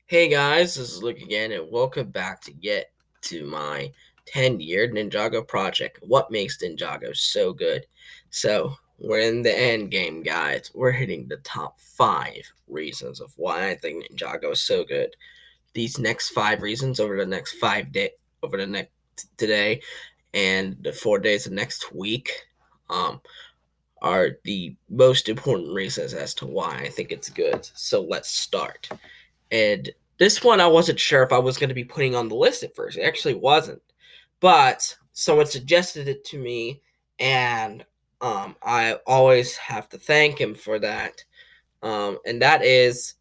Hey guys, this is Luke again, and welcome back to my 10-year Ninjago project. What makes Ninjago so good? So, we're in the end game, guys. We're hitting the top 5 reasons of why I think Ninjago is so good. These next 5 reasons over the next today and the 4 days of next week, um, are the most important reasons as to why I think it's good. So let's start. And this one, I wasn't sure if I was going to be putting on the list at first. It actually wasn't. But someone suggested it to me, and I always have to thank him for that. And that is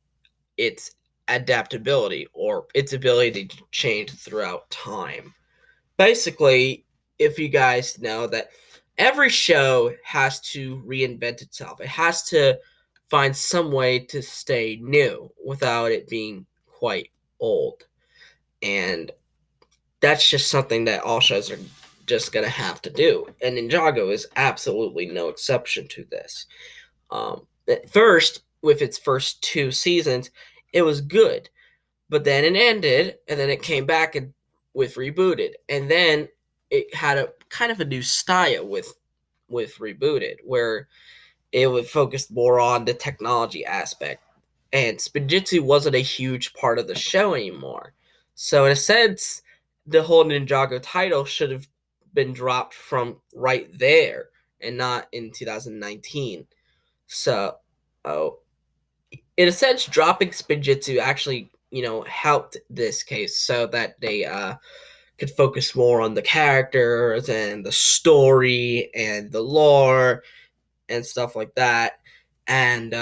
its adaptability, or its ability to change throughout time. Basically, if you guys know that every show has to reinvent itself, it has to find some way to stay new without it being quite old. And that's just something that all shows are just going to have to do. And Ninjago is absolutely no exception to this. At first, with its first 2 seasons, it was good, but then it ended, and then it came back and with rebooted, and then it had a kind of a new style with rebooted, where it would focus more on the technology aspect, and Spinjitzu wasn't a huge part of the show anymore. So in a sense, the whole Ninjago title should have been dropped from right there and not in 2019. So, oh, in a sense, dropping Spinjitzu actually, helped this case so that they could focus more on the characters and the story and the lore and stuff like that. And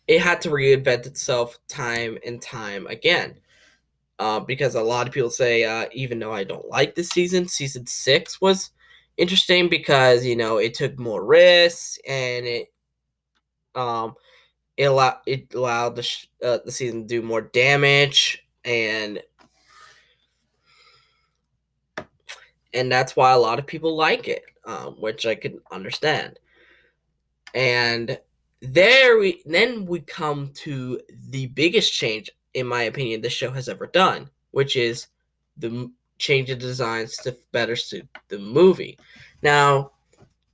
it had to reinvent itself time and time again. Because a lot of people say, even though I don't like this season 6 was interesting because it took more risks and um, it allowed the season to do more damage, and that's why a lot of people like it, which I can understand. And then we come to the biggest change, in my opinion, this show has ever done, which is the change of designs to better suit the movie. Now,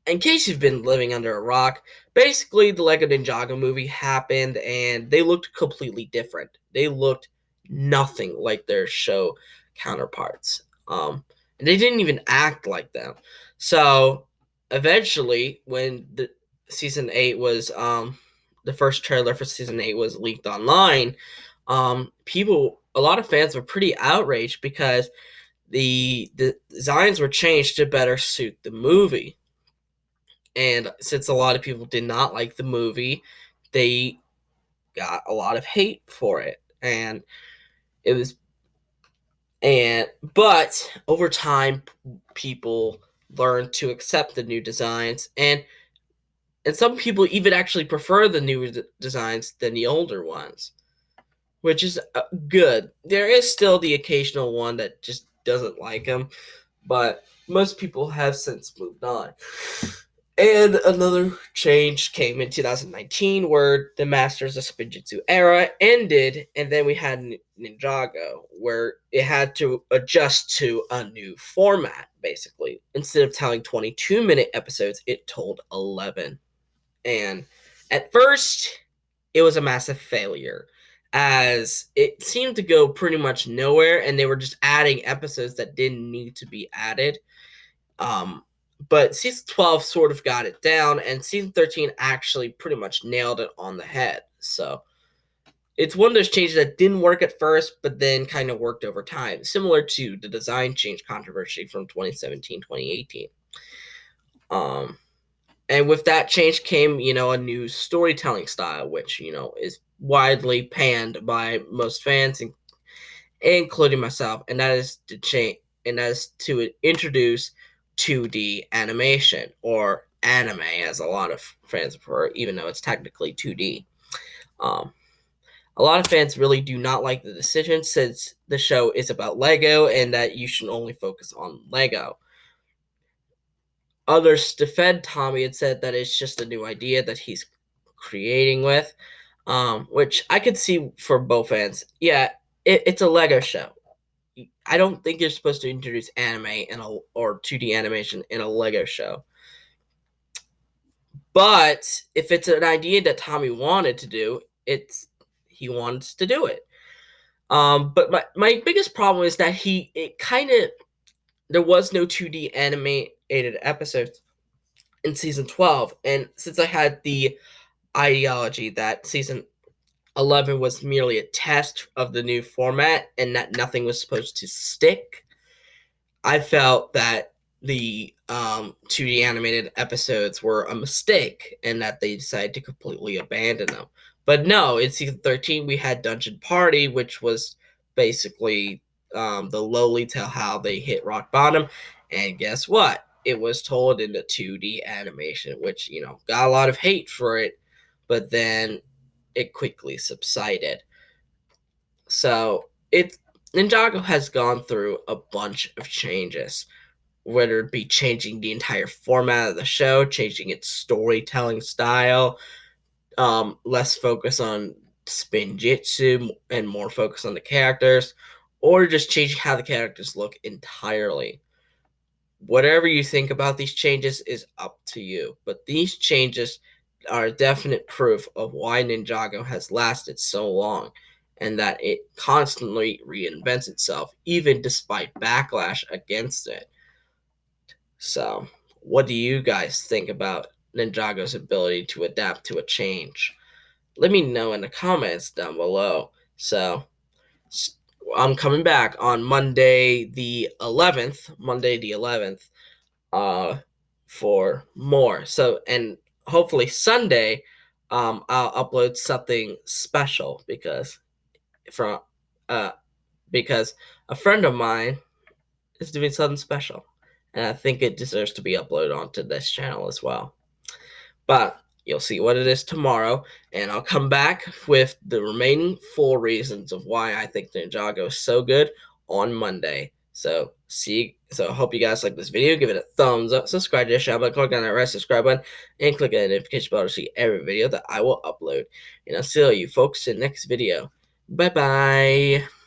in case you've been living under a rock, basically the Lego Ninjago movie happened and they looked completely different. They looked nothing like their show counterparts. And they didn't even act like them. So eventually, when the season 8 was the first trailer for season 8 was leaked online, a lot of fans were pretty outraged because the designs were changed to better suit the movie. And since a lot of people did not like the movie, they got a lot of hate for it. And it was but over time people learned to accept the new designs, and some people even actually prefer the new designs than the older ones, which is good. There is still the occasional one that just doesn't like them, but most people have since moved on. And another change came in 2019 where the Masters of Spinjitzu era ended, and then we had Ninjago, where it had to adjust to a new format, basically. Instead of telling 22-minute episodes, it told 11. And at first, it was a massive failure, as it seemed to go pretty much nowhere, and they were just adding episodes that didn't need to be added. But season 12 sort of got it down, and season 13 actually pretty much nailed it on the head. So it's one of those changes that didn't work at first, but then kind of worked over time, similar to the design change controversy from 2017, 2018. And with that change came, a new storytelling style, which, is widely panned by most fans, including myself, and that is to introduce 2D animation, or anime, as a lot of fans prefer, even though it's technically 2D. Um, a lot of fans really do not like the decision, since the show is about Lego and that you should only focus on Lego. Others defend Tommy and said that it's just a new idea that he's creating with. which I could see for both ends. Yeah, it's a Lego show. I don't think you're supposed to introduce anime or 2D animation in a Lego show. But if it's an idea that Tommy wanted to do, he wants to do it. But my biggest problem is that there was no 2D animated episodes in season 12, and since I had the ideology that season 11 was merely a test of the new format and that nothing was supposed to stick, I felt that the 2D animated episodes were a mistake and that they decided to completely abandon them. But no, in season 13, we had Dungeon Party, which was basically the lowly tell how they hit rock bottom. And guess what? It was told in the 2D animation, which, got a lot of hate for it, but then it quickly subsided. So Ninjago has gone through a bunch of changes, whether it be changing the entire format of the show, changing its storytelling style, less focus on spin jitsu and more focus on the characters, or just changing how the characters look entirely. Whatever you think about these changes is up to you, but these changes are definite proof of why Ninjago has lasted so long and that it constantly reinvents itself, even despite backlash against it. So, what do you guys think about Ninjago's ability to adapt to a change? Let me know in the comments down below. So, I'm coming back on Monday the 11th, for more. So, and hopefully Sunday, I'll upload something special from, uh, because a friend of mine is doing something special, and I think it deserves to be uploaded onto this channel as well. But you'll see what it is tomorrow, and I'll come back with the remaining 4 reasons of why I think Ninjago is so good on Monday. So I hope you guys like this video. Give it a thumbs up, subscribe to the channel by clicking on that red subscribe button, and click on the notification bell to see every video that I will upload. And I'll see you folks in the next video. Bye bye.